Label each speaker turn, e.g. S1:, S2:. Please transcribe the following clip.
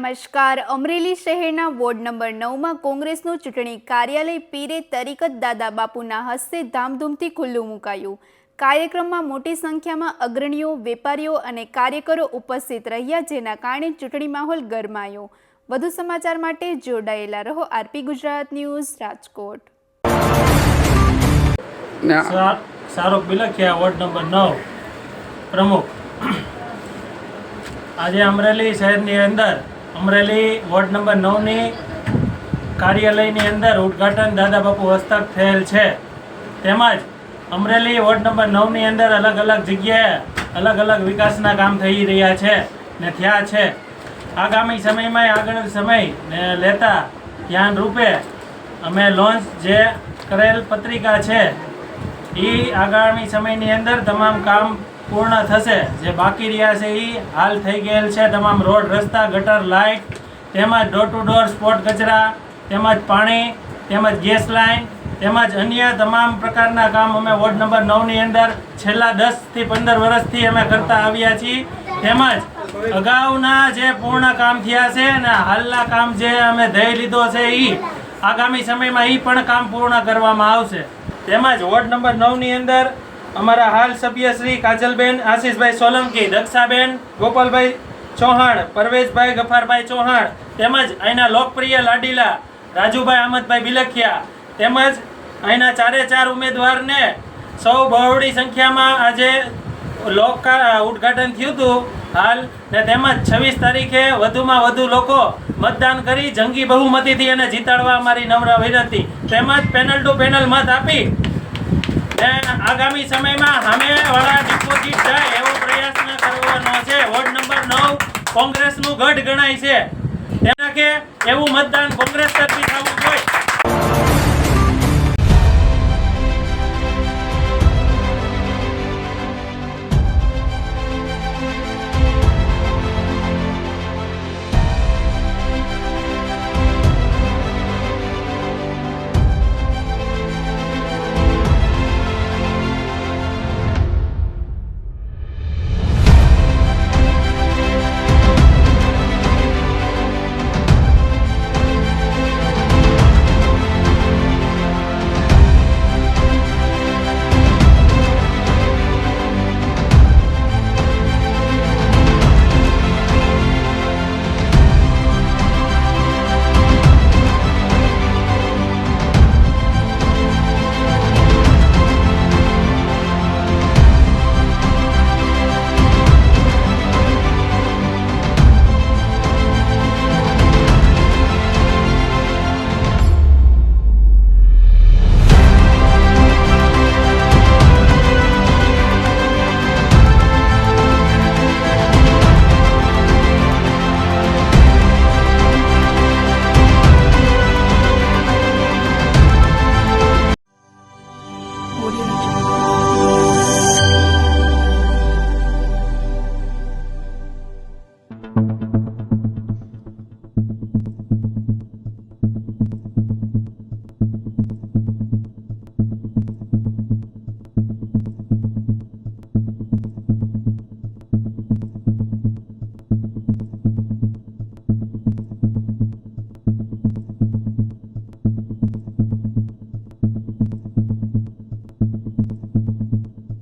S1: નમસ્કાર. અમરેલી શહેરના ward number 9માં કોંગ્રેસનું ચૂંટણી કાર્યાલય પીરે તરીકત દાદા બાપુના હસ્તે ધામધૂમથી ખુલ્લું મુકાયું. કાર્યક્રમમાં મોટી સંખ્યામાં અગ્રણીઓ, વેપારીઓ અને કાર્યકરો ઉપસ્થિત રહ્યા, જેના કારણે ચૂંટણી માહોલ ગરમાયો. વધુ સમાચાર માટે જોડાયેલા રહો. RP Gujarat news, Rajkot.
S2: Shahrukh Bilakhia, ward number 9 પ્રમુખ. આજે અમરેલી શહેરની અંદર અમરેલી વોર્ડ નંબર 9ની કાર્યાલયની અંદર ઉદ્ઘાટન દાદા બાપુ હસ્તક થયેલ છે. તેમજ અમરેલી વોર્ડ નંબર 9ની અંદર અલગ અલગ જગ્યાએ અલગ અલગ વિકાસના કામ થઈ રહ્યા છે ને થયા છે. આગામી સમયમાં આગળ સમય લેતા ધ્યાન રૂપે અમે લોન્ચ જે કરેલ પત્રિકા છે એ આગામી સમયની અંદર તમામ કામ પૂર્ણ થશે. જે બાકી રહ્યા છે એ હાલ થઈ ગયેલ છે. તમામ રોડ, રસ્તા, ગટર, લાઇટ, તેમજ ડોર ટુ ડોર સ્પોટ કચરા, તેમજ પાણી, તેમજ ગેસ લાઇન, તેમજ અન્ય તમામ પ્રકારના કામ અમે વોર્ડ નંબર 9ની અંદર છેલ્લા 10 થી 15 વર્ષથી અમે કરતા આવ્યા છીએ. તેમજ અગાઉના જે પૂર્ણ કામ થયા છે અને હાલના કામ જે અમે ધ્યેય લીધો છે એ આગામી સમયમાં એ પણ કામ પૂર્ણ કરવામાં આવશે. તેમજ વોર્ડ નંબર 9ની અંદર અમારા હાલ સભ્ય શ્રી કાજલબેન આશીષભાઈ સોલંકી, દક્ષાબેન ગોપાલભાઈ ચૌહાણ, પરવેશભાઈ ગફારભાઈ ચૌહાણ, તેમજ અહીંના લોકપ્રિય લાડીલા રાજુભાઈ અહમદભાઈ બિલખિયા, તેમજ અહીંના 4 ઉમેદવારને સૌ બહોળી સંખ્યામાં આજે ઉદ્ઘાટન થયું હતું હાલ ને. તેમજ 26 તારીખે વધુમાં વધુ લોકો મતદાન કરી જંગી બહુમતીથી એને જીતાડવા અમારી નમ્ર વિનંતી. તેમજ પેનલ ટુ પેનલ મત આપી આગામી સમયમાં સામે વાળા ડિપોઝિટ જાય એવો પ્રયત્ન કરવાનો છે. વોર્ડ નંબર 9 કોંગ્રેસનું ગઢ ગણાય છે, તેના કે એવું મતદાન કોંગ્રેસ તરફી થવું જોઈએ.
S3: Audio